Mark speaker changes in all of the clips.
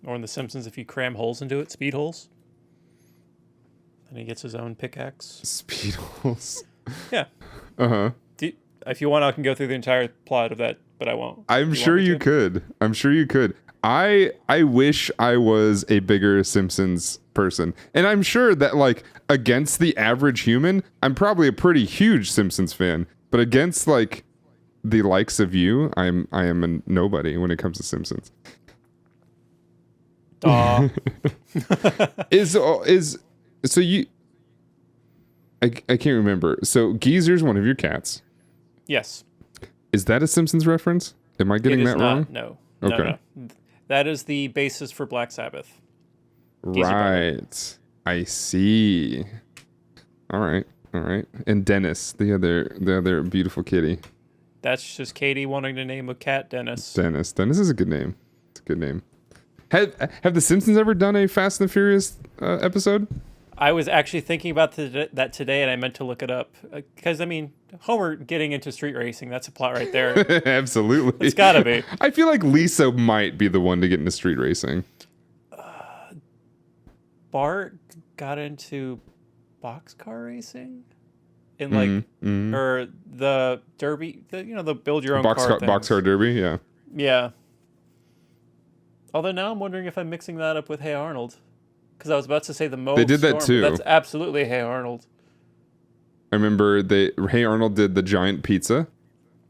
Speaker 1: Or in The Simpsons, if you cram holes into it, speed holes. And he gets his own pickaxe.
Speaker 2: Speed holes.
Speaker 1: Yeah.
Speaker 2: Uh-huh.
Speaker 1: If you want, I can go through the entire plot of that, but I won't.
Speaker 2: I'm sure you could. I wish I was a bigger Simpsons person. And I'm sure that, like, against the average human, I'm probably a pretty huge Simpsons fan. But against, like, the likes of you, I am a nobody when it comes to Simpsons.
Speaker 1: Aw.
Speaker 2: So you... I can't remember. So Geezer's one of your cats.
Speaker 1: Yes.
Speaker 2: Is that a Simpsons reference? Am I getting that wrong?
Speaker 1: No.
Speaker 2: Okay.
Speaker 1: No. That is the basis for Black Sabbath. Geezer
Speaker 2: Right.
Speaker 1: brother.
Speaker 2: I see. All right. And Dennis, the other beautiful kitty.
Speaker 1: That's just Katie wanting to name a cat Dennis.
Speaker 2: Dennis is a good name. It's a good name. Have the Simpsons ever done a Fast and the Furious episode?
Speaker 1: I was actually thinking about that today, and I meant to look it up. Because, I mean, Homer getting into street racing, that's a plot right there.
Speaker 2: Absolutely.
Speaker 1: It's gotta be.
Speaker 2: I feel like Lisa might be the one to get into street racing.
Speaker 1: Bart got into boxcar racing? In, like, or the derby, the build your own car things.
Speaker 2: Boxcar derby, yeah.
Speaker 1: Yeah. Although now I'm wondering if I'm mixing that up with Hey Arnold. Because I was about to say the Mauve
Speaker 2: They did
Speaker 1: Storm,
Speaker 2: that too.
Speaker 1: but that's absolutely Hey Arnold.
Speaker 2: I remember Hey Arnold did the giant pizza,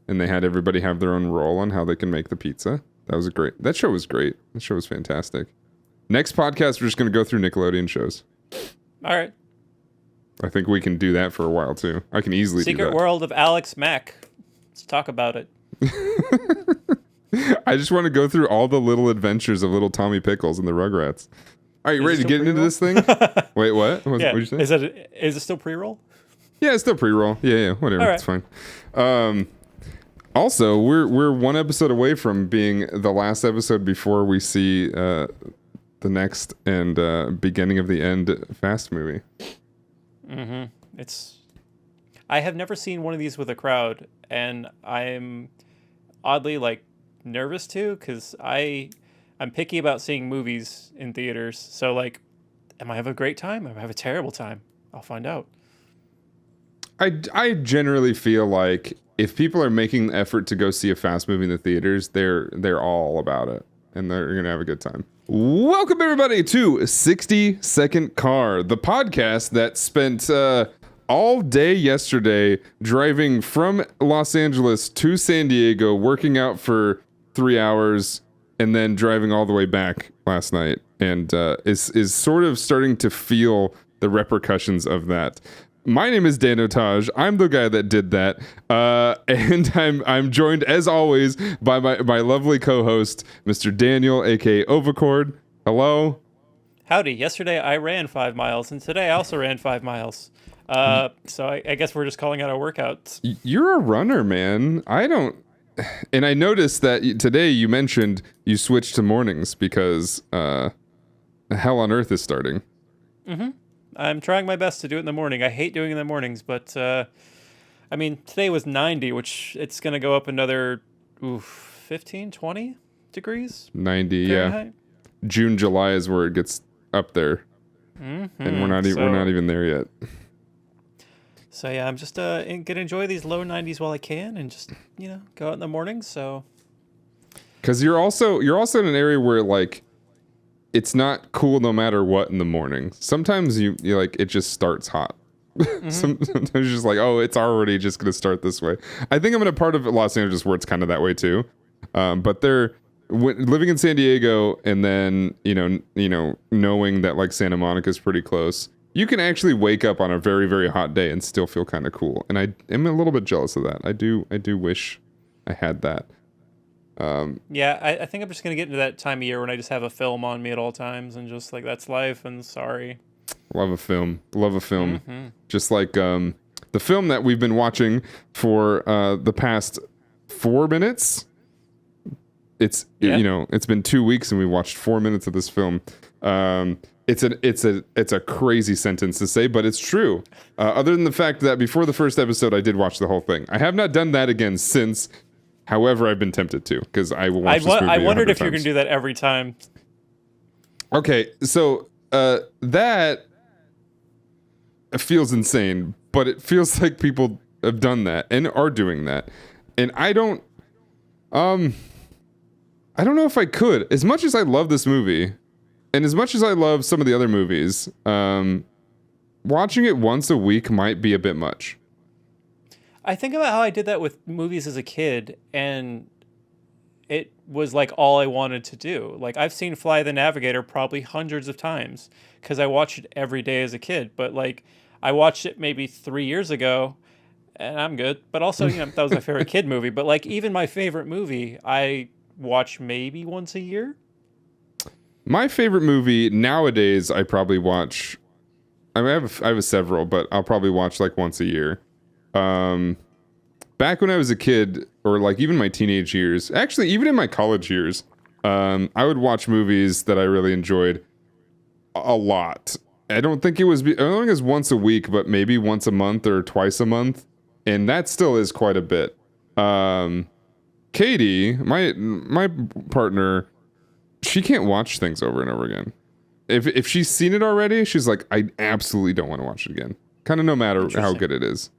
Speaker 2: and they had everybody have their own role on how they can make the pizza. That show was great. That show was fantastic. Next podcast, we're just going to go through Nickelodeon shows.
Speaker 1: All right.
Speaker 2: I think we can do that for a while too. I can easily do that.
Speaker 1: Secret World of Alex Mack. Let's talk about it.
Speaker 2: I just want to go through all the little adventures of little Tommy Pickles and the Rugrats. Are you ready to get into this thing? Wait, what? What'd you say?
Speaker 1: Is it still pre-roll?
Speaker 2: Yeah, it's still pre-roll. Yeah, whatever.
Speaker 1: All right.
Speaker 2: It's fine. Also, we're one episode away from being the last episode before we see the next and beginning of the end Fast movie.
Speaker 1: Mm-hmm. I have never seen one of these with a crowd, and I'm oddly nervous too, because I'm picky about seeing movies in theaters. So am I have a great time? Am I have a terrible time? I'll find out.
Speaker 2: I generally feel like if people are making the effort to go see a Fast movie in the theaters, they're all about it, and they're gonna have a good time. Welcome everybody to 60 Second Car, the podcast that spent all day yesterday driving from Los Angeles to San Diego, working out for 3 hours, and then driving all the way back last night, and is sort of starting to feel the repercussions of that. My name is Danotage. I'm the guy that did that, and I'm joined as always by my lovely co-host, Mr. Daniel, aka Ovacord. Hello.
Speaker 1: Howdy. Yesterday I ran 5 miles, and today I also ran 5 miles. So I guess we're just calling out our workouts.
Speaker 2: You're a runner, man. And I noticed that today you mentioned you switched to mornings because Hell on Earth is starting.
Speaker 1: Mm-hmm. I'm trying my best to do it in the morning. I hate doing it in the mornings, but today was 90, which it's going to go up another 15, 20 degrees.
Speaker 2: 90,
Speaker 1: Fahrenheit.
Speaker 2: Yeah. June, July is where it gets up there.
Speaker 1: Mm-hmm.
Speaker 2: And we're not even there yet.
Speaker 1: So yeah, I'm just going to enjoy these low 90s while I can, and just go out in the morning. So
Speaker 2: because you're also in an area where it's not cool no matter what in the morning. Sometimes you it just starts hot. Mm-hmm. Sometimes you're just it's already just going to start this way. I think I'm in a part of Los Angeles where it's kind of that way too. But living in San Diego, and then knowing that Santa Monica is pretty close, you can actually wake up on a very, very hot day and still feel kind of cool. And I am a little bit jealous of that. I do wish I had that.
Speaker 1: Yeah, I think I'm just going to get into that time of year when I just have a film on me at all times, and just that's life, and sorry.
Speaker 2: Love a film.
Speaker 1: Mm-hmm.
Speaker 2: Just like the film that we've been watching for the past 4 minutes. It's been 2 weeks and we watched 4 minutes of this film. It's a crazy sentence to say, but it's true. Other than the fact that before the first episode, I did watch the whole thing. I have not done that again since. However, I've been tempted to, because I will watch this movie
Speaker 1: I wondered if you're
Speaker 2: going
Speaker 1: to do that every time.
Speaker 2: Okay, so that feels insane, but it feels like people have done that and are doing that. And I don't know if I could. As much as I love this movie, and as much as I love some of the other movies, watching it once a week might be a bit much.
Speaker 1: I think about how I did that with movies as a kid, and it was like all I wanted to do. Like, I've seen Fly the Navigator probably hundreds of times because I watched it every day as a kid. But like, I watched it maybe 3 years ago, and I'm good. But also, that was my favorite kid movie. But like, even my favorite movie, I watch maybe once a year.
Speaker 2: My favorite movie nowadays, I probably watch. I mean, I have several, but I'll probably watch like once a year. Back when I was a kid, or like even my teenage years, actually even in my college years, I would watch movies that I really enjoyed a lot. I don't think it was once a week, but maybe once a month or twice a month, and that still is quite a bit. Katie, my partner, she can't watch things over and over again. If she's seen it already, she's like, I absolutely don't want to watch it again. Kind of no matter how good it is.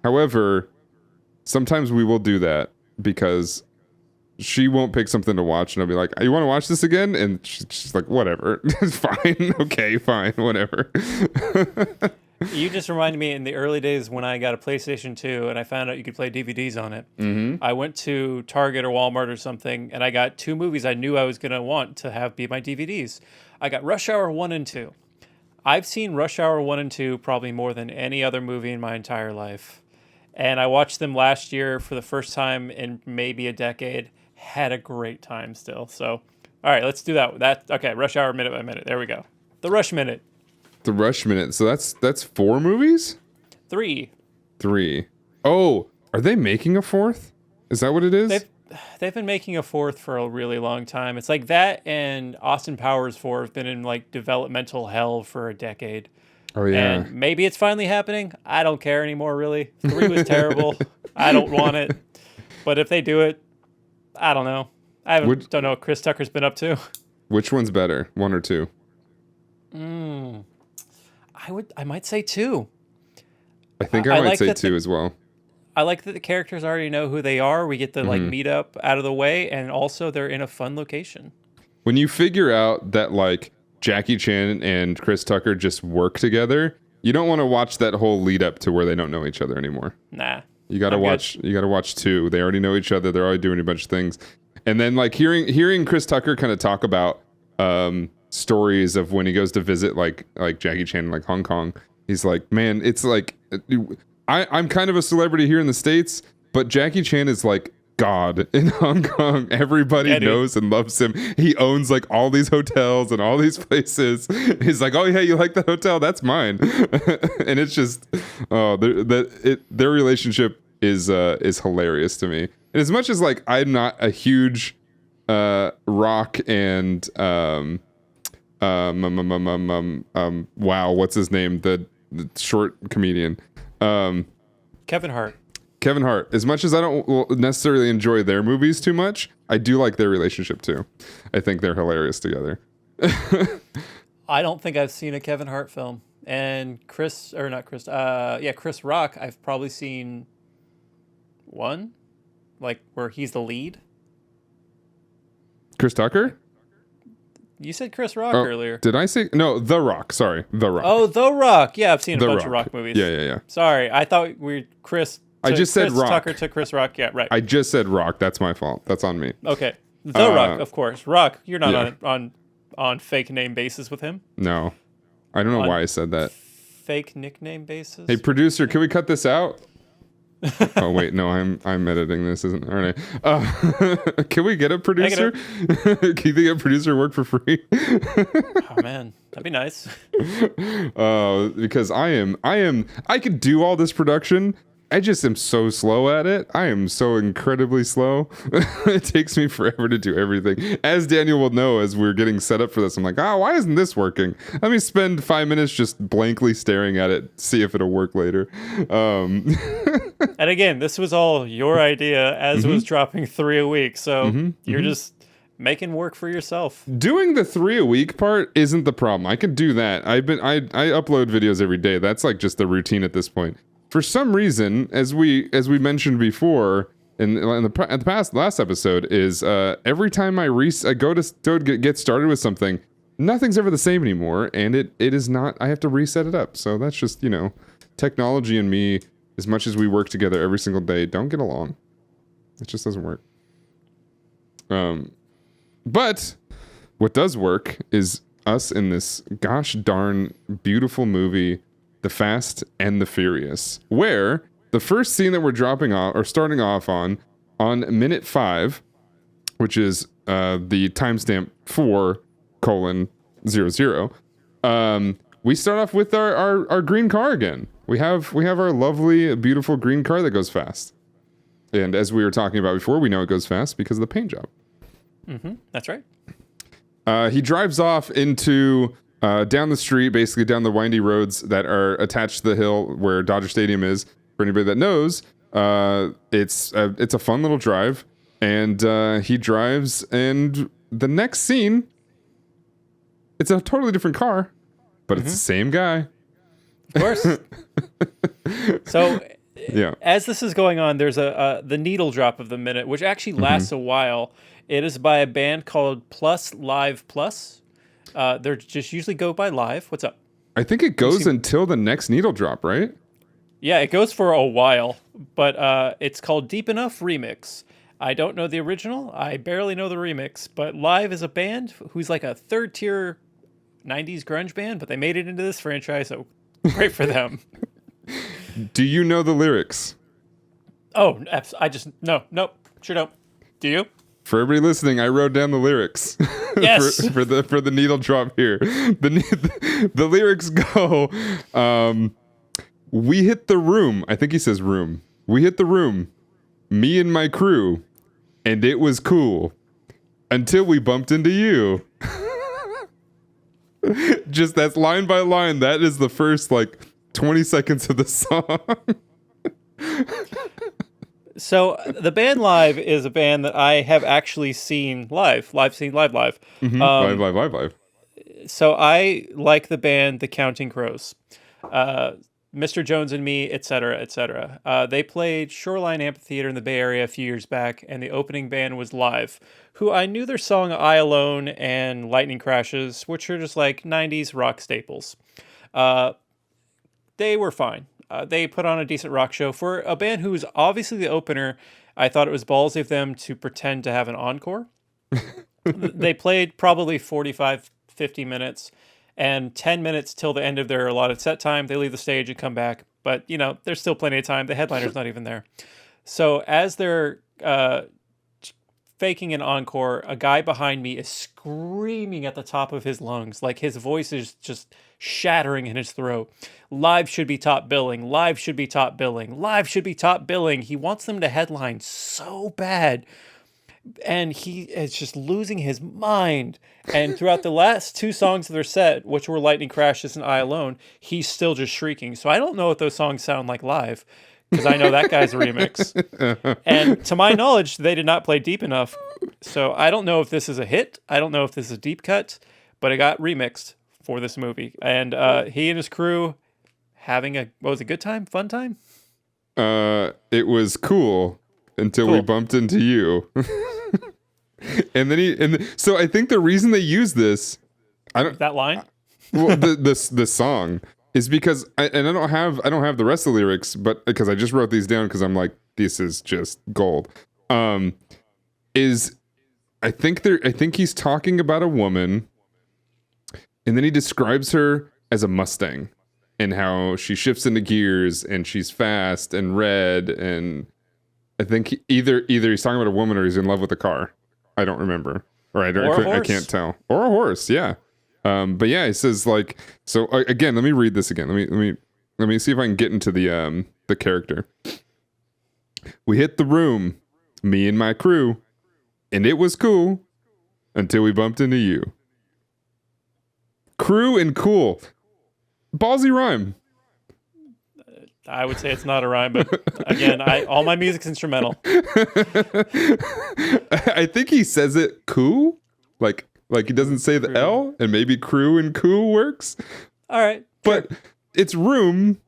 Speaker 2: However, sometimes we will do that because she won't pick something to watch, and I'll be like, you want to watch this again? And she's like, whatever. It's fine. Okay, fine. Whatever.
Speaker 1: You just reminded me in the early days when I got a PlayStation 2 and I found out you could play DVDs on it.
Speaker 2: Mm-hmm.
Speaker 1: I went to Target or Walmart or something, and I got 2 movies I knew I was going to want to have be my DVDs. I got Rush Hour 1 and 2. I've seen Rush Hour 1 and 2 probably more than any other movie in my entire life. And I watched them last year for the first time in maybe a decade. Had a great time still. So, all right, let's do that. Okay, Rush Hour minute by minute. There we go. The Rush Minute.
Speaker 2: The Rush Minute. So that's 4 movies?
Speaker 1: 3.
Speaker 2: Oh, are they making a 4th? Is that what it is?
Speaker 1: They've been making a 4th for a really long time. It's like that and Austin Powers 4 have been in like developmental hell for a decade.
Speaker 2: Oh yeah.
Speaker 1: And maybe it's finally happening. I don't care anymore, really. 3 was terrible. I don't want it. But if they do it, I don't know. Don't know what Chris Tucker's been up to.
Speaker 2: Which one's better, 1 or 2?
Speaker 1: I might say 2.
Speaker 2: I think I might say 2 as well.
Speaker 1: I like that the characters already know who they are. We get to like meet up out of the way, and also they're in a fun location.
Speaker 2: When you figure out that like Jackie Chan and Chris Tucker just work together, you don't want to watch that whole lead up to where they don't know each other anymore.
Speaker 1: Nah.
Speaker 2: You gotta watch 2. They already know each other. They're already doing a bunch of things. And then like hearing Chris Tucker kind of talk about stories of when he goes to visit like Jackie Chan in like Hong Kong. He's like, man, it's like I'm kind of a celebrity here in the States, but Jackie Chan is like God in Hong Kong. Everybody knows and loves him. He owns like all these hotels and all these places. He's like, oh yeah, you like that hotel? That's mine. And it's just, their relationship is hilarious to me. And as much as like I'm not a huge Rock and wow, what's his name? The short comedian.
Speaker 1: Kevin Hart.
Speaker 2: As much as I don't necessarily enjoy their movies too much, I do like their relationship too. I think they're hilarious together.
Speaker 1: I don't think I've seen a Kevin Hart film. And Chris Rock, I've probably seen 1, like where he's the lead.
Speaker 2: Chris Tucker?
Speaker 1: You said Chris Rock earlier.
Speaker 2: Did I say? No, The Rock. Sorry, The Rock.
Speaker 1: Oh, The Rock. Yeah, I've seen a bunch of Rock movies.
Speaker 2: Yeah.
Speaker 1: Sorry, I thought Chris.
Speaker 2: I just said
Speaker 1: Chris
Speaker 2: Rock.
Speaker 1: Tucker to Chris Rock. Yeah, right.
Speaker 2: I just said Rock. That's my fault. That's on me.
Speaker 1: Okay. The Rock, of course. Rock, you're not on fake name basis with him?
Speaker 2: No. I don't know why I said that.
Speaker 1: Fake nickname basis?
Speaker 2: Hey, producer, can we cut this out? Oh wait, no, I'm editing this, aren't I? Can we get a producer? Can you think a producer work for free?
Speaker 1: Oh man, that'd be nice.
Speaker 2: Because I could do all this production. I just am so slow at it. I am so incredibly slow. It takes me forever to do everything. As Daniel will know, as we're getting set up for this, I'm like, why isn't this working? Let me spend 5 minutes just blankly staring at it, see if it'll work later.
Speaker 1: And again, this was all your idea as was dropping 3 a week. So you're just making work for yourself.
Speaker 2: Doing the 3 a week part isn't the problem. I can do that. I upload videos every day. That's like just the routine at this point. For some reason, as we mentioned before in the last episode, is every time I go to get started with something, nothing's ever the same anymore, and it is not. I have to reset it up. So that's just, technology and me. As much as we work together every single day, don't get along. It just doesn't work. But what does work is us in this gosh darn beautiful movie, The Fast and the Furious, where the first scene that we're starting off on minute 5, which is the timestamp 4:00, we start off with our green car again. We have our lovely, beautiful green car that goes fast. And as we were talking about before, we know it goes fast because of the paint job.
Speaker 1: Mm-hmm. That's right.
Speaker 2: He drives off into down the street, basically down the windy roads that are attached to the hill where Dodger Stadium is. For anybody that knows, it's a fun little drive, and he drives. And the next scene, it's a totally different car, but it's the same guy.
Speaker 1: Of course. So.
Speaker 2: Yeah.
Speaker 1: As this is going on, there's the needle drop of the minute, which actually lasts a while. It is by a band called Plus Live Plus. They're just usually go by Live. What's up?
Speaker 2: I think it goes until the next needle drop, right?
Speaker 1: Yeah, it goes for a while, but it's called Deep Enough Remix. I don't know the original. I barely know the remix, but Live is a band who's like a third-tier 90s grunge band, but they made it into this franchise, so great for them.
Speaker 2: Do you know the lyrics?
Speaker 1: Oh, nope, sure don't. Do you?
Speaker 2: For everybody listening, I wrote down the lyrics.
Speaker 1: Yes.
Speaker 2: for the needle drop here. The lyrics go, we hit the room. I think he says room. We hit the room, me and my crew, and it was cool until we bumped into you. Just that's line by line. That is the first 20 seconds of the song.
Speaker 1: So the band Live is a band that I have actually seen live.
Speaker 2: Mm-hmm. Live.
Speaker 1: So I like the band The Counting Crows, Mr. Jones and Me, etc., etc. They played Shoreline Amphitheater in the Bay Area a few years back, and the opening band was Live, who I knew their song I Alone and Lightning Crashes, which are just like 90s rock staples. They were fine. They put on a decent rock show. For a band who was obviously the opener, I thought it was ballsy of them to pretend to have an encore. They played probably 45, 50 minutes, and 10 minutes till the end of their allotted set time. They leave the stage and come back. But, there's still plenty of time. The headliner's not even there. So as they're faking an encore, a guy behind me is screaming at the top of his lungs, like his voice is just shattering in his throat. Live should be top billing. Live should be top billing. Live should be top billing. He wants them to headline so bad. And he is just losing his mind. And throughout the last 2 songs of their set, which were Lightning Crashes and I Alone, he's still just shrieking. So I don't know what those songs sound like live, because I know that guy's a remix. And to my knowledge, they did not play Deep Enough. So I don't know if this is a hit. I don't know if this is a deep cut, but it got remixed for this movie. And he and his crew having a good time? Fun time?
Speaker 2: It was cool until we bumped into you. So I think the reason they use this,
Speaker 1: that line?
Speaker 2: Well, the song is because I don't have the rest of the lyrics, but because I just wrote these down because I'm like, this is just gold. I think he's talking about a woman, and then he describes her as a Mustang and how she shifts into gears and she's fast and red, and I think either he's talking about a woman or he's in love with a car. I don't remember, I can't tell, or a horse, yeah. But yeah, it says so again. Let me read this again. Let me see if I can get into the character. We hit the room, me and my crew, and it was cool until we bumped into you. Crew and cool, ballsy rhyme.
Speaker 1: I would say it's not a rhyme, but again, all my music's instrumental.
Speaker 2: I think he says it "coo," like he doesn't say the L, and maybe "crew" and "coo" works.
Speaker 1: All right,
Speaker 2: but it's room,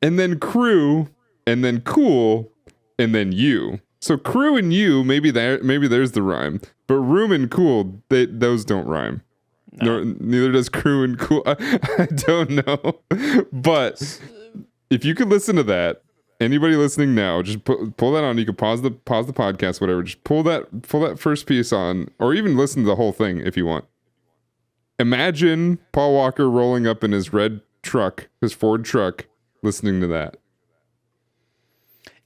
Speaker 2: and then crew, and then cool, and then you. So crew and you, maybe there's the rhyme, but room and cool, those don't rhyme. No. Neither does crew and cool. I don't know, but if you could listen to that, anybody listening now, just pull that on. You can pause the podcast, whatever. Just pull that first piece on, or even listen to the whole thing if you want. Imagine Paul Walker rolling up in his red truck, his Ford truck, listening to that.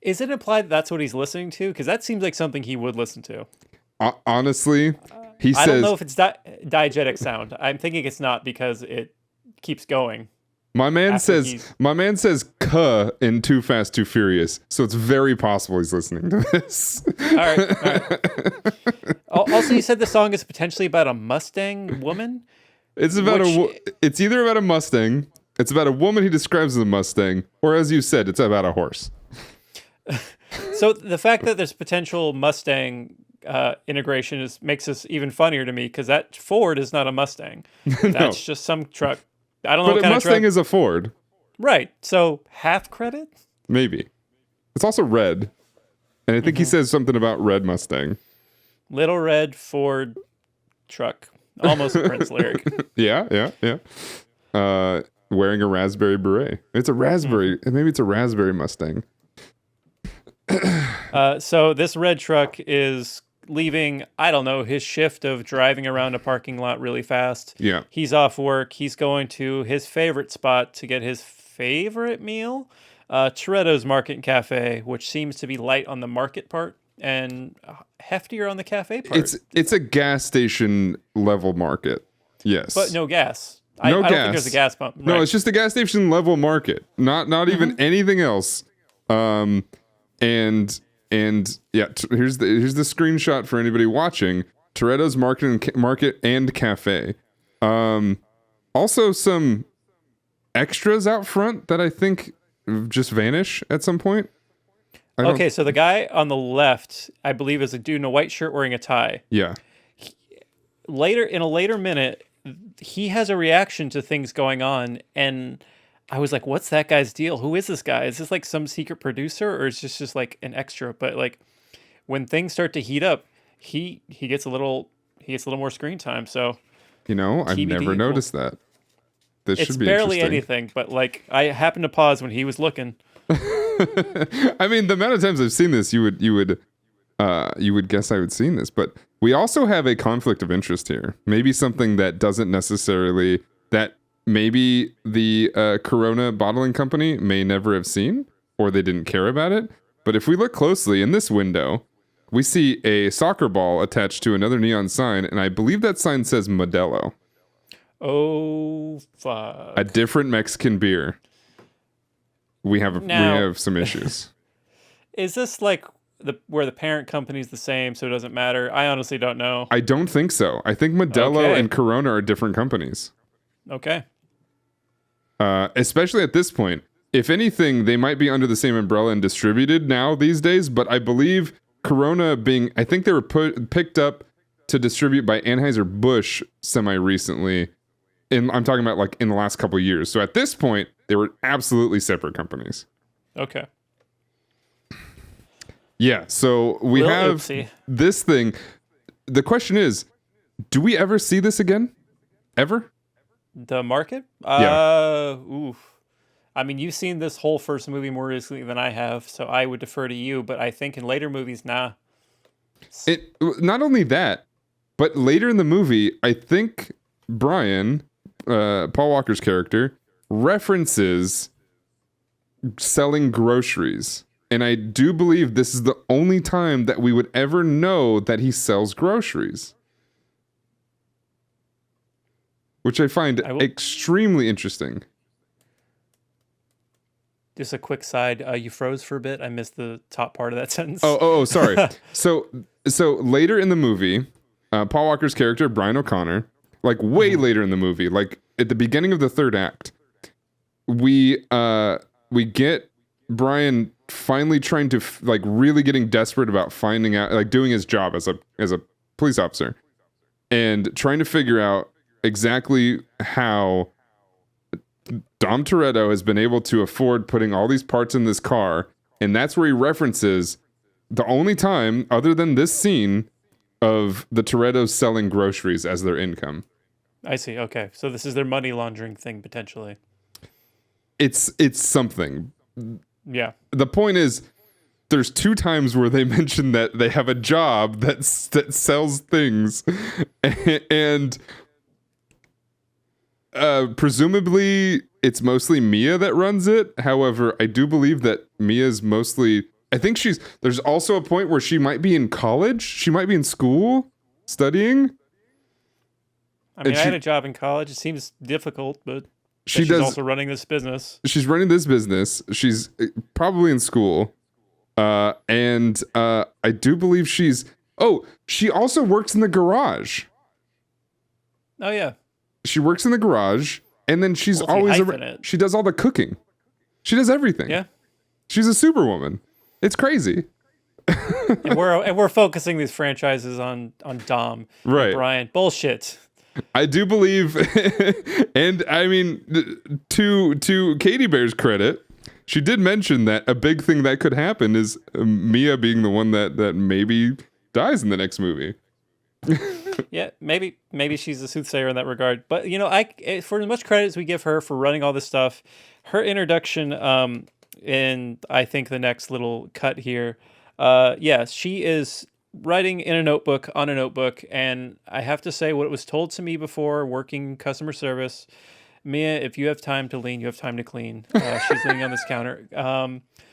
Speaker 1: Is it implied that's what he's listening to? Because that seems like something he would listen to.
Speaker 2: Honestly, he says...
Speaker 1: I don't know if it's diegetic sound. I'm thinking it's not because it keeps going.
Speaker 2: My man says "cuh" in Too Fast, Too Furious, so it's very possible he's listening to this.
Speaker 1: All right. Also, you said the song is potentially about a Mustang woman?
Speaker 2: It's either about a Mustang, it's about a woman he describes as a Mustang, or as you said, it's about a horse.
Speaker 1: So the fact that there's potential Mustang integration makes this even funnier to me, because that Ford is not a Mustang. That's just some truck. I don't know what kind of truck.
Speaker 2: But a Mustang is a Ford.
Speaker 1: Right. So half credit?
Speaker 2: Maybe. It's also red. And I think he says something about red Mustang.
Speaker 1: Little red Ford truck. Almost a Prince lyric.
Speaker 2: Yeah. Wearing a raspberry beret. It's a raspberry. Maybe it's a raspberry Mustang.
Speaker 1: So this red truck is leaving, I don't know, his shift of driving around a parking lot really fast.
Speaker 2: Yeah.
Speaker 1: He's off work. He's going to his favorite spot to get his favorite meal, Toretto's Market and Cafe, which seems to be light on the market part and heftier on the cafe part.
Speaker 2: It's a gas station level market. Yes.
Speaker 1: But no gas. I don't think there's a gas pump.
Speaker 2: No,
Speaker 1: right.
Speaker 2: It's just a gas station level market. Not even anything else. And yeah, here's the screenshot for anybody watching. Toretto's Market and Cafe. Also some extras out front that I think just vanish at some point.
Speaker 1: Okay, so the guy on the left, I believe, is a dude in a white shirt wearing a tie.
Speaker 2: Yeah.
Speaker 1: In a later minute, he has a reaction to things going on, and I was like, what's that guy's deal? Who is this guy? Is this like some secret producer, or is this just like an extra? But like when things start to heat up, he gets a little more screen time. So
Speaker 2: I've never noticed that. This should be
Speaker 1: barely
Speaker 2: interesting.
Speaker 1: anything, but like I happened to pause when he was looking.
Speaker 2: I mean, the amount of times I've seen this, you would guess I would seen this, but we also have a conflict of interest here. Maybe something that doesn't necessarily maybe the Corona bottling company may never have seen, or they didn't care about it. But if we look closely in this window, we see a soccer ball attached to another neon sign, and I believe that sign says Modelo.
Speaker 1: Oh, fuck.
Speaker 2: A different Mexican beer. We have some issues.
Speaker 1: Is this like where the parent company's the same, so it doesn't matter? I honestly don't know.
Speaker 2: I don't think so. I think Modelo and Corona are different companies.
Speaker 1: Okay.
Speaker 2: Especially at this point. If anything, they might be under the same umbrella and distributed now these days, but I believe Corona I think they were picked up to distribute by Anheuser-Busch semi-recently. I'm talking about like in the last couple of years. So at this point, they were absolutely separate companies.
Speaker 1: Okay.
Speaker 2: Yeah, so we have this thing. The question is, do we ever see this again? Ever?
Speaker 1: The market?
Speaker 2: Yeah.
Speaker 1: Oof. I mean, you've seen this whole first movie more recently than I have, so I would defer to you, but I think in later movies, nah.
Speaker 2: Not only that, but later in the movie, I think Brian, Paul Walker's character, references selling groceries. And I do believe this is the only time that we would ever know that he sells groceries. Which I find extremely interesting.
Speaker 1: Just a quick side, you froze for a bit. I missed the top part of that sentence.
Speaker 2: Oh, sorry. So later in the movie, Paul Walker's character, Brian O'Connor, like way later in the movie, like at the beginning of the third act, we get Brian finally trying to like really getting desperate about finding out, like doing his job as a police officer, and trying to figure out exactly how Dom Toretto has been able to afford putting all these parts in this car, and that's where he references the only time, other than this scene, of the Torettos selling groceries as their income.
Speaker 1: I see. Okay, so this is their money laundering thing potentially.
Speaker 2: It's something.
Speaker 1: Yeah.
Speaker 2: The point is, there's 2 times where they mention that they have a job that sells things, and presumably it's mostly Mia that runs it. However, I do believe that Mia's mostly. I think there's also a point where she might be in college. She might be in school studying.
Speaker 1: I mean, I had a job in college. It seems difficult, but she's also running this business.
Speaker 2: She's running this business. She's probably in school. And I do believe she also works in the garage.
Speaker 1: Oh, yeah.
Speaker 2: She works in the garage, and then she's always she does all the cooking. She does everything.
Speaker 1: Yeah.
Speaker 2: She's a superwoman. It's crazy.
Speaker 1: and we're focusing these franchises on Dom,
Speaker 2: right?
Speaker 1: And Brian, bullshit.
Speaker 2: I do believe, and I mean, to Katie Bear's credit, she did mention that a big thing that could happen is Mia being the one that maybe dies in the next movie.
Speaker 1: Yeah, maybe she's a soothsayer in that regard. But for as much credit as we give her for running all this stuff, her introduction, in I think the next little cut here, she is writing in a notebook on a notebook, and I have to say what was told to me before working customer service. Mia, if you have time to lean, you have time to clean. She's leaning on this counter.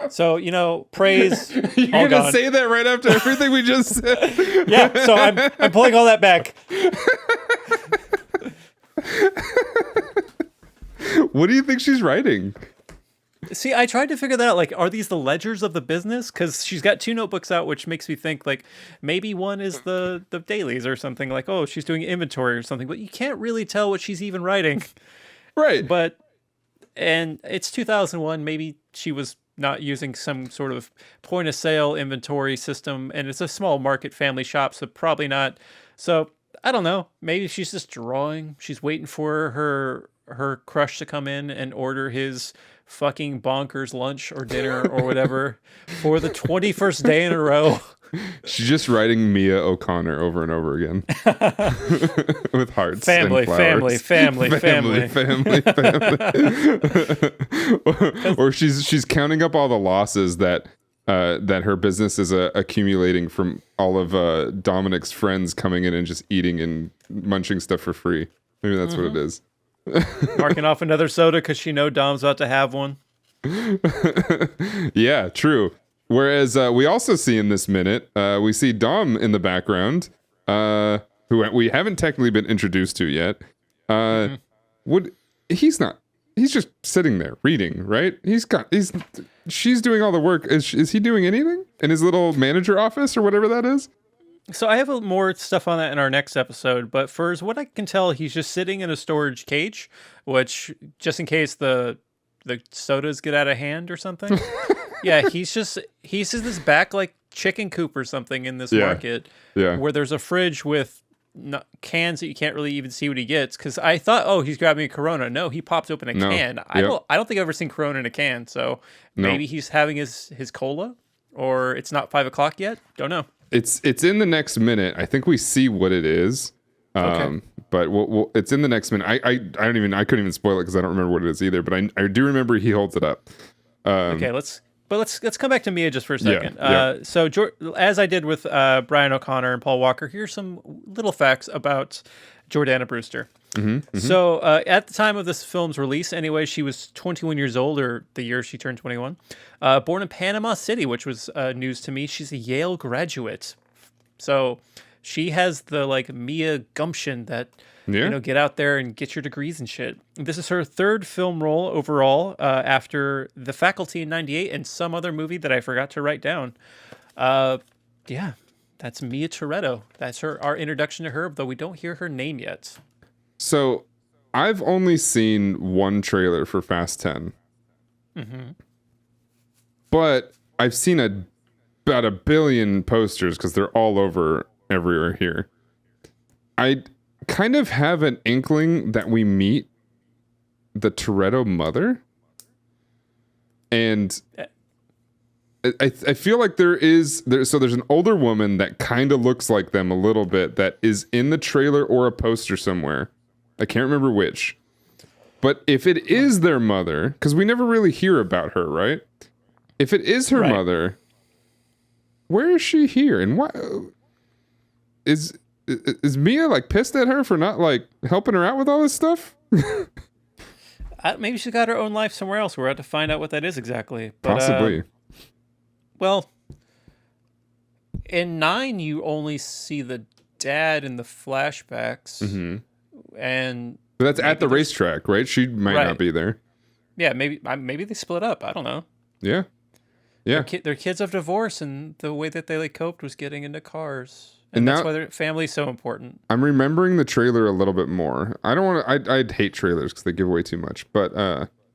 Speaker 1: So, praise.
Speaker 2: You're going to say that right after everything we just said?
Speaker 1: Yeah, so I'm pulling all that back.
Speaker 2: What do you think she's writing?
Speaker 1: See, I tried to figure that out. Like, are these the ledgers of the business? Because she's got 2 notebooks out, which makes me think, like, maybe one is the dailies or something. Like, oh, she's doing inventory or something. But you can't really tell what she's even writing.
Speaker 2: Right.
Speaker 1: And it's 2001. Maybe she was not using some sort of point of sale inventory system, and it's a small market family shop, so probably not. So I don't know. Maybe she's just drawing. She's waiting for her crush to come in and order his fucking bonkers lunch or dinner or whatever for the 21st day in a row.
Speaker 2: She's just writing Mia O'Connor over and over again with hearts
Speaker 1: family,
Speaker 2: and flowers. Family. or she's counting up all the losses that her business is accumulating from all of Dominic's friends coming in and just eating and munching stuff for free. Maybe that's what it is.
Speaker 1: Marking off another soda because she know Dom's about to have one.
Speaker 2: Yeah, true. Whereas we also see in this minute, we see Dom in the background, who we haven't technically been introduced to yet. He's just sitting there reading, right? She's doing all the work. Is he doing anything in his little manager office or whatever that is?
Speaker 1: So I have more stuff on that in our next episode, but for as what I can tell, he's just sitting in a storage cage, which just in case the sodas get out of hand or something. Yeah, he's in this back like chicken coop or something in this market where there's a fridge with cans that you can't really even see what he gets. Because I thought, oh, he's grabbing a Corona. No, he pops open a can. I don't think I've ever seen Corona in a can. So maybe he's having his cola, or it's not 5 o'clock yet. Don't know.
Speaker 2: It's in the next minute. I think we see what it is.
Speaker 1: Okay.
Speaker 2: But it's in the next minute. I couldn't even spoil it because I don't remember what it is either. But I do remember he holds it up.
Speaker 1: Okay, let's come back to Mia just for a second.
Speaker 2: Yeah.
Speaker 1: So as I did with Brian O'Connor and Paul Walker, here's some little facts about Jordana Brewster. So at the time of this film's release, anyway, she was 21 years old, or the year she turned 21. Born in Panama City, which was news to me. She's a Yale graduate. So she has the Mia gumption that get out there and get your degrees and shit. This is her 3rd film role overall, after The Faculty in '98 and some other movie that I forgot to write down. That's Mia Toretto. That's our introduction to her, though we don't hear her name yet.
Speaker 2: So I've only seen one trailer for Fast 10. but I've seen about 1 billion posters because they're all over everywhere here. I kind of have an inkling that we meet the Toretto mother, and I feel like there's an older woman that kind of looks like them a little bit that is in the trailer or a poster somewhere. I can't remember which. But if it is their mother, because we never really hear about her, right? If it is her mother, where is she here? And why is Mia like pissed at her for not like helping her out with all this stuff?
Speaker 1: Maybe she's got her own life somewhere else. We're about to find out what that is exactly. But,
Speaker 2: possibly.
Speaker 1: Well, in 9, you only see the dad in the flashbacks, and
Speaker 2: but that's at the racetrack, right? She might not be there.
Speaker 1: Yeah, maybe they split up. I don't know.
Speaker 2: Yeah.
Speaker 1: Their kids of divorce, and the way that they coped was getting into cars, and that's why their family's so important.
Speaker 2: I'm remembering the trailer a little bit more. I don't want to. I'd hate trailers because they give away too much, but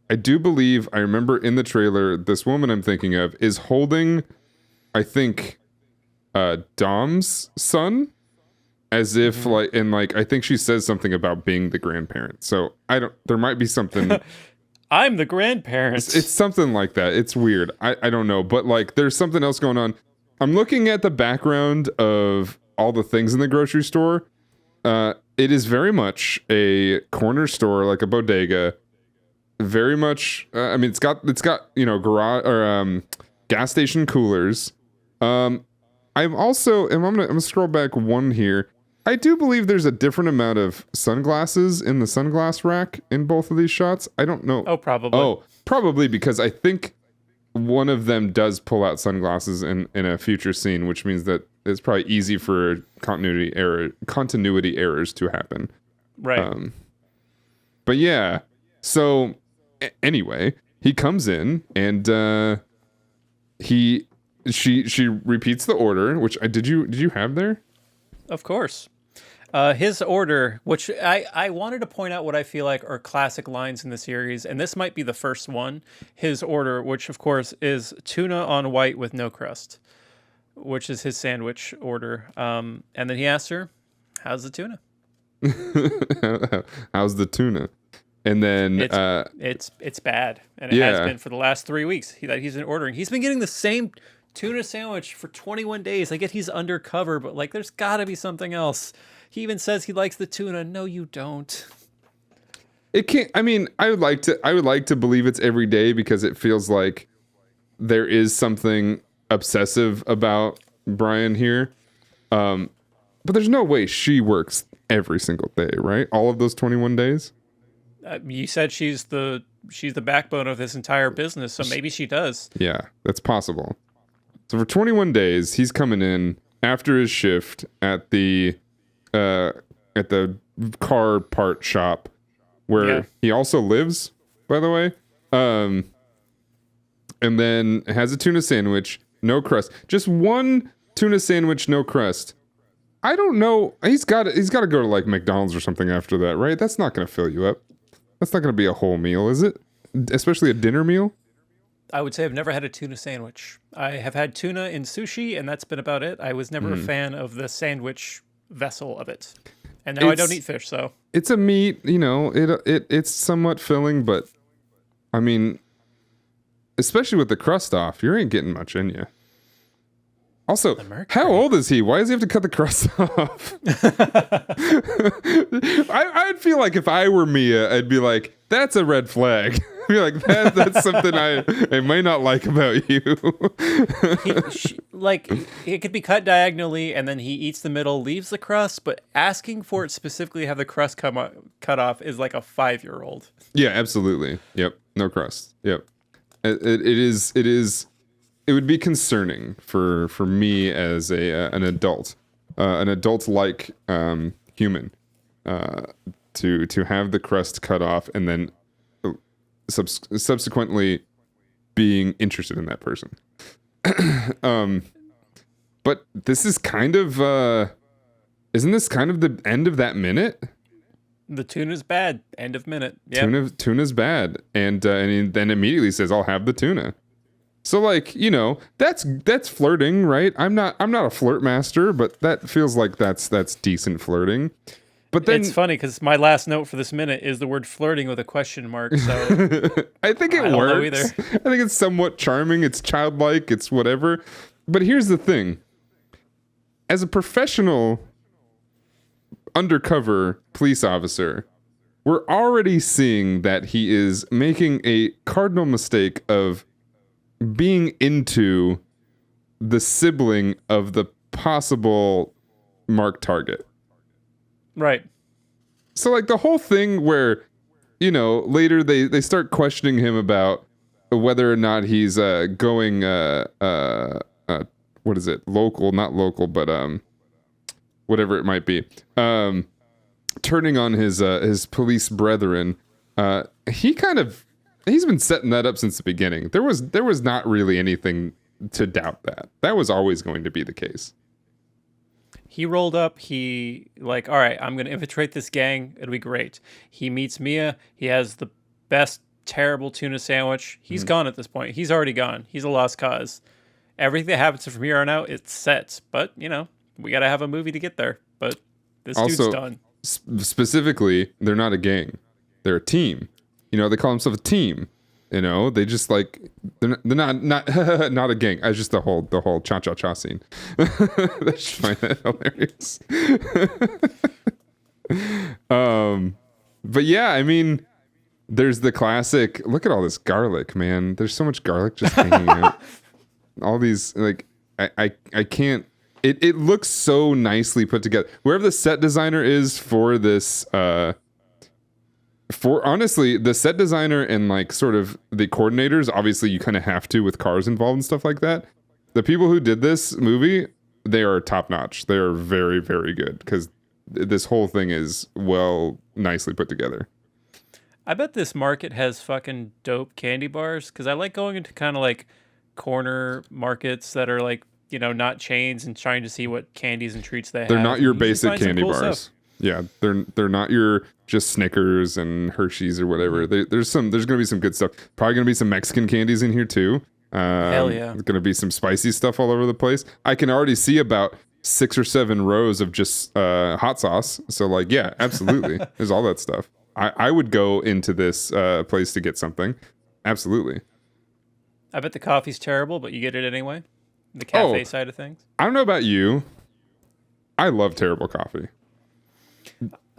Speaker 2: I do believe I remember in the trailer this woman I'm thinking of is holding, I think, Dom's son, as if I think she says something about being the grandparent. So there might be something.
Speaker 1: I'm the grandparent.
Speaker 2: It's something like that. It's weird. I don't know, but like there's something else going on. I'm looking at the background of all the things in the grocery store. It is very much a corner store, like a bodega. Very much. I mean, it's got garage or gas station coolers. I'm gonna scroll back one here. I do believe there's a different amount of sunglasses in the sunglass rack in both of these shots. I don't know.
Speaker 1: Oh, probably.
Speaker 2: Oh, probably because I think one of them does pull out sunglasses in a future scene, which means that it's probably easy for continuity errors to happen.
Speaker 1: Right.
Speaker 2: But yeah. So anyway, he comes in and she repeats the order, which did you have there?
Speaker 1: Of course. His order, which I wanted to point out what I feel like are classic lines in the series, and this might be the first one. His order, which of course is tuna on white with no crust, which is his sandwich order. And then he asks her, "How's the tuna?"
Speaker 2: How's the tuna? And then
Speaker 1: it's bad, and it has been for the last 3 weeks that he's been ordering. He's been getting the same tuna sandwich for 21 days. I get he's undercover, but like there's got to be something else. He even says he likes the tuna. No, you don't.
Speaker 2: It can't. I mean, I would like to believe it's every day because it feels like there is something obsessive about Brian here. But there's no way she works every single day, right? All of those 21 days.
Speaker 1: You said she's the backbone of this entire business, so maybe she does.
Speaker 2: Yeah, that's possible. So for 21 days, he's coming in after his shift at the car part shop where he also lives, by the way. And then has a tuna sandwich, no crust. Just one tuna sandwich, no crust. I don't know. He's got to go to like McDonald's or something after that, right? That's not going to fill you up. That's not going to be a whole meal, is it? Especially a dinner meal?
Speaker 1: I would say I've never had a tuna sandwich. I have had tuna in sushi, and that's been about it. I was never a fan of the sandwich vessel of it. And now I don't eat fish, so. It's
Speaker 2: a meat, it's somewhat filling, but I mean, especially with the crust off, you ain't getting much in you. Also, how old is he? Why does he have to cut the crust off? I'd feel like if I were Mia, I'd be like, that's a red flag. I'd be like, that's something I may not like about you.
Speaker 1: It could be cut diagonally, and then he eats the middle, leaves the crust, but asking for it specifically to have the crust cut off is like a 5-year-old.
Speaker 2: Yeah, absolutely. Yep. No crust. Yep. It would be concerning for me as an adult, an adult-like human, to have the crust cut off and then subsequently being interested in that person. But this is kind of isn't this kind of the end of that minute?
Speaker 1: The tuna's bad. End of minute. Yeah.
Speaker 2: Tuna's bad, and then immediately says, "I'll have the tuna." So like, that's flirting, right? I'm not a flirt master, but that feels like that's decent flirting. But then
Speaker 1: It's funny because my last note for this minute is the word flirting with a question mark. So
Speaker 2: I think it
Speaker 1: I don't know
Speaker 2: works.
Speaker 1: either.
Speaker 2: I think it's somewhat charming. It's childlike. It's whatever. But here's the thing. As a professional undercover police officer, we're already seeing that he is making a cardinal mistake of being into the sibling of the possible mark target.
Speaker 1: Right.
Speaker 2: So like the whole thing where, later they start questioning him about whether or not he's going what is it? Local, not local, but whatever it might be. Turning on his police brethren. He's been setting that up since the beginning. There was not really anything to doubt that. That was always going to be the case.
Speaker 1: He rolled up. He like, all right, I'm going to infiltrate this gang. It'll be great. He meets Mia. He has the best terrible tuna sandwich. He's gone at this point. He's already gone. He's a lost cause. Everything that happens from here on out, it's set. But, we got to have a movie to get there. But this
Speaker 2: Also,
Speaker 1: dude's done.
Speaker 2: Specifically, they're not a gang. They're a team. They call themselves a team. They just like they're not not a gang. I just the whole cha-cha-cha scene. I just find that hilarious. But yeah, I mean, there's the classic. Look at all this garlic, man. There's so much garlic just hanging out. All these like I can't. It looks so nicely put together. Wherever the set designer is for this. Honestly, the set designer and like sort of the coordinators, obviously you kind of have to with cars involved and stuff like that. The people who did this movie, they are top notch. They are very, very good because this whole thing is nicely put together.
Speaker 1: I bet this market has fucking dope candy bars because I like going into kind of like corner markets that are like, not chains and trying to see what candies and treats they have.
Speaker 2: They're not your basic
Speaker 1: find some
Speaker 2: candy
Speaker 1: cool
Speaker 2: bars.
Speaker 1: stuff.
Speaker 2: Yeah, they're not your just Snickers and Hershey's or whatever. There's gonna be some good stuff. Probably gonna be some Mexican candies in here too.
Speaker 1: Hell yeah!
Speaker 2: There's gonna be some spicy stuff all over the place. I can already see about 6 or 7 rows of just hot sauce. So like, yeah, absolutely. There's all that stuff. I would go into this place to get something. Absolutely.
Speaker 1: I bet the coffee's terrible, but you get it anyway. The cafe side of things.
Speaker 2: I don't know about you. I love terrible coffee.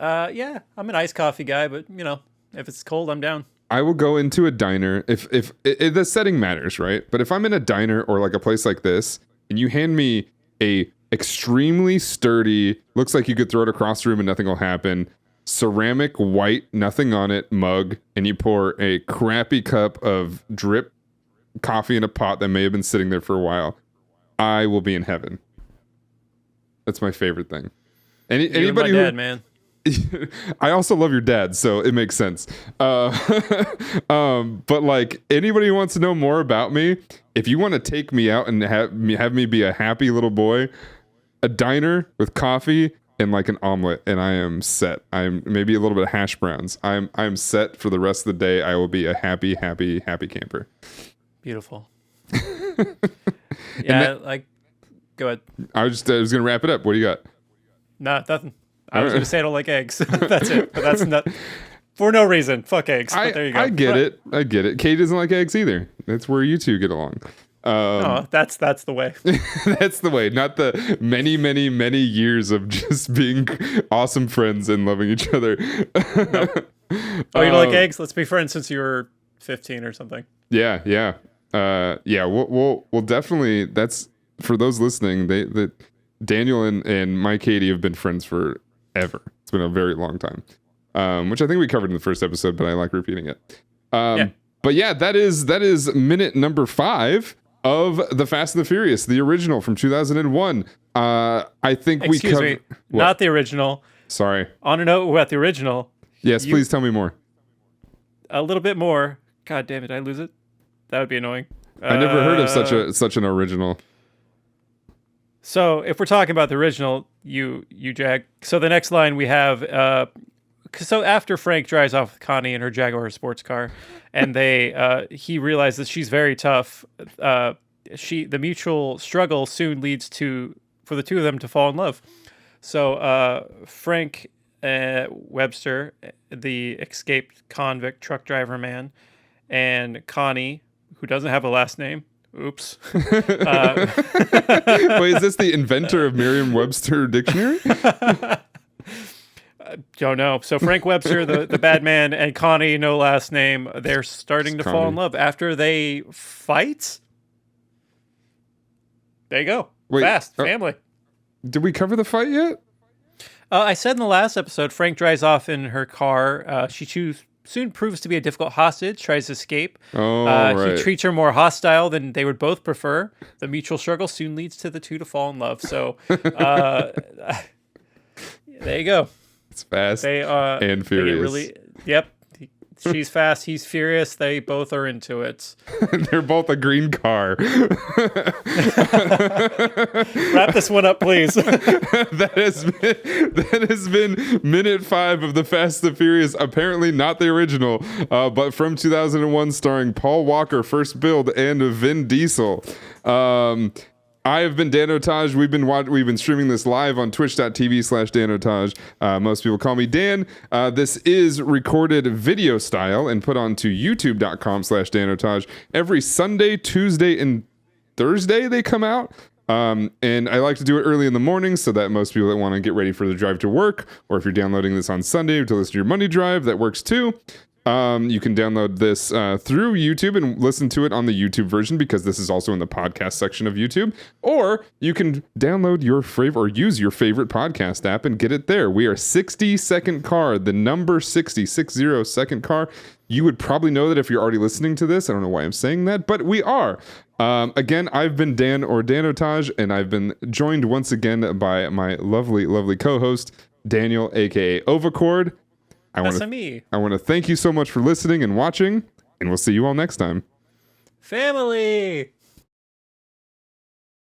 Speaker 1: Yeah, I'm an iced coffee guy, but if it's cold, I'm down.
Speaker 2: I will go into a diner if the setting matters, right? But if I'm in a diner or like a place like this, and you hand me a extremely sturdy, looks like you could throw it across the room and nothing will happen, ceramic white, nothing on it mug, and you pour a crappy cup of drip coffee in a pot that may have been sitting there for a while, I will be in heaven. That's my favorite thing. Anybody
Speaker 1: my dad, man.
Speaker 2: I also love your dad, so it makes sense. But like anybody who wants to know more about me, if you want to take me out and have me be a happy little boy, a diner with coffee and like an omelet, and I am set. I'm maybe a little bit of hash browns. I'm set for the rest of the day. I will be a happy camper.
Speaker 1: Beautiful. Yeah, go ahead.
Speaker 2: I was gonna wrap it up. What do you got?
Speaker 1: Nah, nothing. I was going to say I don't like eggs. That's it. But that's not for no reason. Fuck eggs. But there you go.
Speaker 2: I get it. Kate doesn't like eggs either. That's where you two get along.
Speaker 1: That's the way.
Speaker 2: That's the way. Not the many, many, many years of just being awesome friends and loving each other.
Speaker 1: Nope. Oh, you don't like eggs? Let's be friends since you were 15 or something.
Speaker 2: Yeah. We'll definitely. That's for those listening. That Daniel and my Katie have been friends forever. It's been a very long time, which I think we covered in the first episode, but I like repeating it. But yeah, that is minute number 5 of The Fast and the Furious, the original from 2001. I think
Speaker 1: Excuse
Speaker 2: we covered...
Speaker 1: me, not the original.
Speaker 2: Sorry.
Speaker 1: On a note about the original.
Speaker 2: Yes, please tell me more.
Speaker 1: A little bit more. God damn it, did I lose it? That would be annoying.
Speaker 2: I never heard of such an original.
Speaker 1: So if we're talking about the original, you Jack. So the next line we have so after Frank drives off with Connie in her Jaguar sports car, and he realizes she's very tough. The mutual struggle soon leads for the two of them to fall in love. So Frank Webster, the escaped convict truck driver man, and Connie, who doesn't have a last name. Oops.
Speaker 2: Wait, is this the inventor of Merriam-Webster dictionary?
Speaker 1: Don't know. So Frank Webster, the bad man, and Connie, no last name, they're starting to fall in love after they fight. There you go.
Speaker 2: Wait,
Speaker 1: Fast. Family.
Speaker 2: Did we cover the fight yet?
Speaker 1: I said in the last episode, Frank drives off in her car. She soon proves to be a difficult hostage, tries to escape.
Speaker 2: Right.
Speaker 1: He treats her more hostile than they would both prefer. The mutual struggle soon leads to the two to fall in love. So there you go.
Speaker 2: It's fast and furious.
Speaker 1: Yep. She's fast. He's furious. They both are into it.
Speaker 2: They're both a green car.
Speaker 1: Wrap this one up, please.
Speaker 2: that has been minute 5 of the Fast and Furious. Apparently not the original, but from 2001, starring Paul Walker, first build, and Vin Diesel. I have been Danotage. We've been streaming this live on twitch.tv/Danotage. Most people call me Dan. This is recorded video style and put onto youtube.com/Danotage. Every Sunday, Tuesday, and Thursday they come out. And I like to do it early in the morning so that most people that want to get ready for the drive to work, or if you're downloading this on Sunday to listen to your Monday drive, that works too. You can download this through YouTube and listen to it on the YouTube version, because this is also in the podcast section of YouTube. Or you can download your favorite or use your favorite podcast app and get it there. We are 60 Second Car, the number 60 Second Car. You would probably know that if you're already listening to this. I don't know why I'm saying that, but we are. Again, I've been Dan or Danotage, and I've been joined once again by my lovely, lovely co-host, Daniel, aka Ovacord. I want to thank you so much for listening and watching, and we'll see you all next time.
Speaker 1: Family!